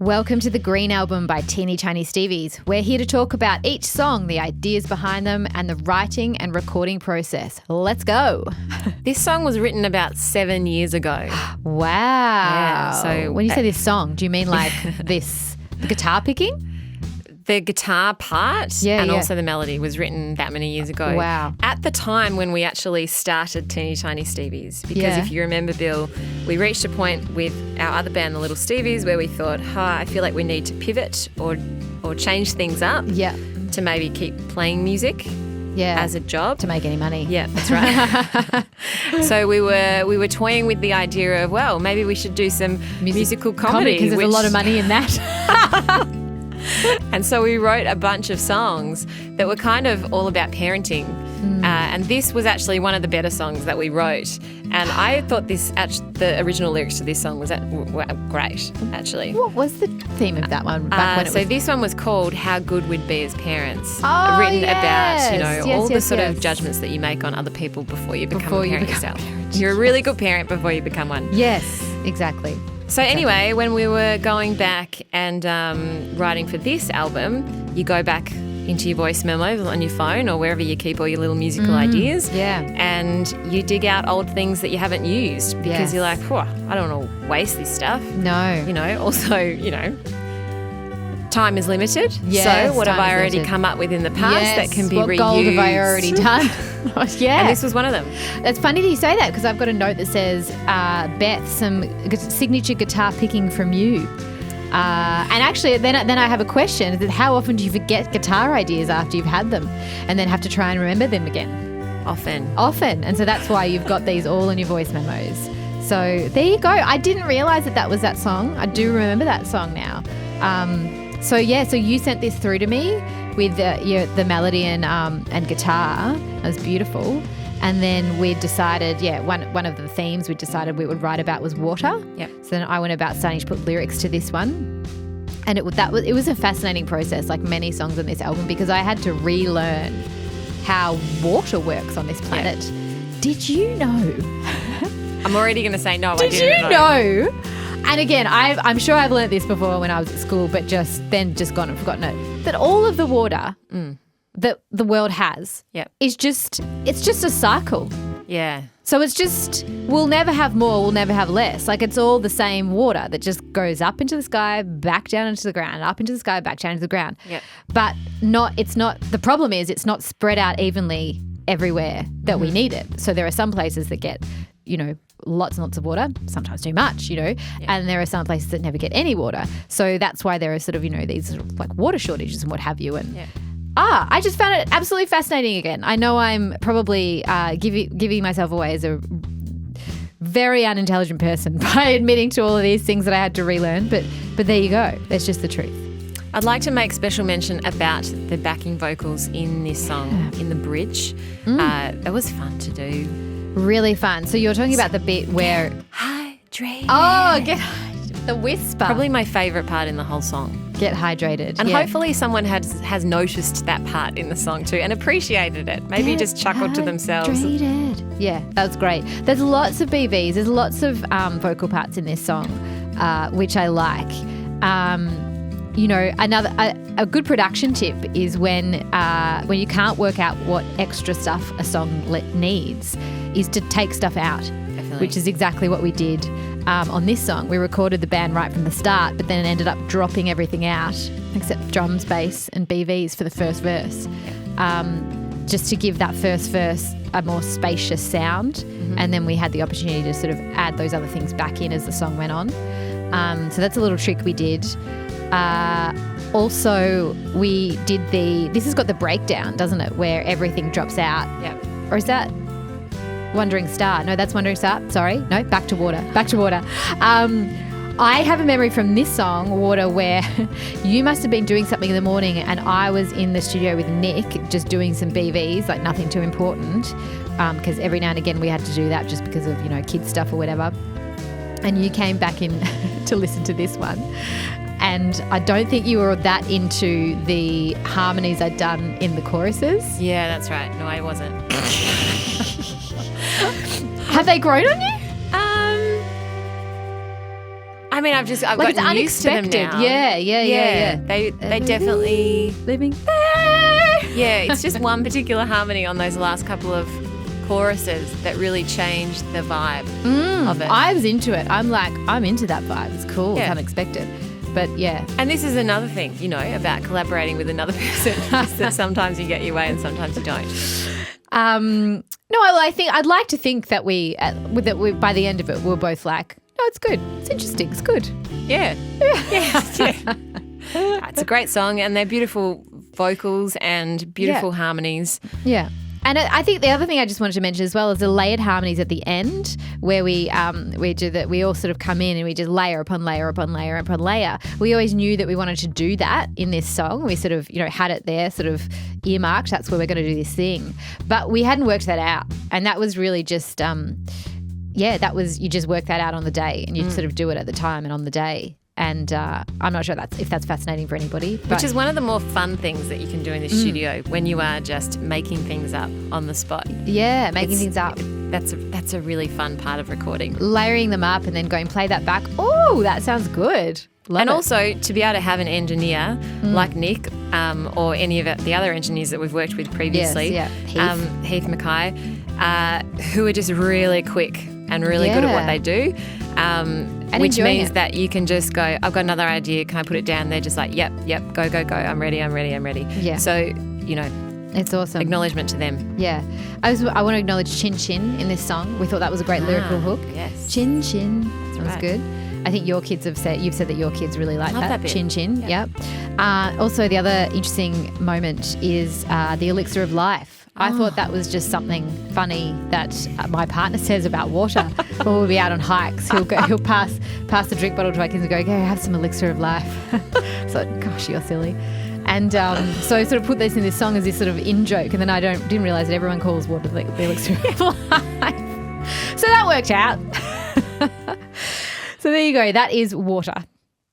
Welcome to the Green Album by Teeny Tiny Stevies. We're here to talk about each song, the ideas behind them, and the writing and recording process. Let's go. This song was written about 7 years ago. Wow. Yeah, so when you say this song, do you mean like the guitar picking? The guitar part and also the melody was written that many years ago. Wow. At the time when we actually started Teeny Tiny Stevies, because if you remember, Byll, we reached a point with our other band, the Little Stevies, where we thought, I feel like we need to pivot or change things up to maybe keep playing music as a job. To make any money. Yeah, that's right. So we were toying with the idea of, well, maybe we should do some musical comedy. Because there's a lot of money in that. And so we wrote a bunch of songs that were kind of all about parenting. And this was actually one of the better songs that we wrote. And I thought the original lyrics to this song were great, actually. What was the theme of that one? Back when this one was called How Good We'd Be as Parents. Oh, written about, all the sort of judgments that you make on other people before you become a parent yourself. You're a really good parent before you become one. Yes, exactly. So anyway, when we were going back and writing for this album, you go back into your voice memos on your phone or wherever you keep all your little musical ideas. Yeah. And you dig out old things that you haven't used because you're like, I don't want to waste this stuff. No. Also, time is limited. Yes, so what have I already come up with in the past that can be reused? What gold have I already done? And this was one of them. It's funny that you say that because I've got a note that says, Beth, some signature guitar picking from you. And actually, then I have a question. How often do you forget guitar ideas after you've had them and then have to try and remember them again? Often. And so that's why you've got these all in your voice memos. So there you go. I didn't realise that was that song. I do remember that song now. So you sent this through to me with the melody and guitar. It was beautiful. And then we decided, one of the themes we decided we would write about was water. Yep. So then I went about starting to put lyrics to this one. And it was a fascinating process, like many songs on this album, because I had to relearn how water works on this planet. Yep. Did you know? I'm already going to say no, I didn't know. Did you know? And again, I'm sure I've learnt this before when I was at school, but just gone and forgotten it, that all of the water that the world has is just a cycle. Yeah. So it's just, we'll never have more, we'll never have less. Like it's all the same water that just goes up into the sky, back down into the ground, up into the sky, back down into the ground. Yeah. But the problem is it's not spread out evenly everywhere that we need it. So there are some places that get, lots and lots of water, sometimes too much, and there are some places that never get any water. So that's why there are sort of, these sort of like water shortages and what have you. And I just found it absolutely fascinating again. I know I'm probably giving myself away as a very unintelligent person by admitting to all of these things that I had to relearn, but there you go. That's just the truth. I'd like to make special mention about the backing vocals in this song, in the bridge. That was fun to do. Really fun. So you're talking about the bit where... Hydrated. Oh, the whisper. Probably my favourite part in the whole song. Get hydrated. And hopefully someone has noticed that part in the song too and appreciated it. Maybe just chuckled to themselves. Yeah, that was great. There's lots of BVs. There's lots of vocal parts in this song, which I like. A good production tip is when you can't work out what extra stuff a song needs, is to take stuff out. Definitely. Which is exactly what we did on this song. We recorded the band right from the start, but then ended up dropping everything out except drums, bass, and BVs for the first verse, just to give that first verse a more spacious sound. And then we had the opportunity to sort of add those other things back in as the song went on. So that's a little trick we did. Also, we did this has got the breakdown, doesn't it, where everything drops out. Yep. Or is that Wandering Star? No, that's Wandering Star. Sorry. No, Back to Water. I have a memory from this song, Water, where you must have been doing something in the morning and I was in the studio with Nick just doing some BVs, like nothing too important, because every now and again we had to do that just because of, kids stuff or whatever. And you came back in to listen to this one. And I don't think you were that into the harmonies I'd done in the choruses. Yeah, that's right. No, I wasn't. Have they grown on you? I mean, I've Like, gotten it's used to them unexpected. now. Yeah. They definitely living. Yeah, it's just one particular harmony on those last couple of choruses that really changed the vibe of it. I was into it. I'm into that vibe. It's cool. It's unexpected. But yeah. And this is another thing, about collaborating with another person, is that sometimes you get your way and sometimes you don't. No, I think I'd like to think that we by the end of it, we're both like, no, it's good. It's interesting. It's good. Yeah. It's a great song, and they're beautiful vocals and beautiful harmonies. Yeah. And I think the other thing I just wanted to mention as well is the layered harmonies at the end, where we do that. We all sort of come in and we just layer upon layer upon layer upon layer. We always knew that we wanted to do that in this song. We sort of had it there, sort of earmarked. That's where we're going to do this thing, but we hadn't worked that out, and that was really just that was, you just work that out on the day, and you sort of do it at the time and on the day. And I'm not sure if that's fascinating for anybody. But which is one of the more fun things that you can do in the studio, when you are just making things up on the spot. Yeah, making things up. That's a really fun part of recording. Layering them up and then going, play that back. Oh, that sounds good. Love and it. also to be able to have an engineer like Nick or any of the other engineers that we've worked with previously, Heath Mackay, who are just really quick and really good at what they do. Which means that you can just go, I've got another idea, can I put it down? They're just like, yep, go, I'm ready. Yeah. So, it's awesome. Acknowledgement to them. Yeah. I want to acknowledge Chin Chin in this song. We thought that was a great lyrical hook. Yes. Chin Chin. That was good. I think you've said that your kids really like that. bit. Chin Chin. Yep. Also, the other interesting moment is the elixir of life. I thought that was just something funny that my partner says about water. When we'll be out on hikes, he'll pass the drink bottle to our kids and go have some elixir of life. So, gosh, you're silly. And so I sort of put this in this song as this sort of in-joke, and then I didn't realise that everyone calls water the elixir of life. So that worked out. So there you go. That is water.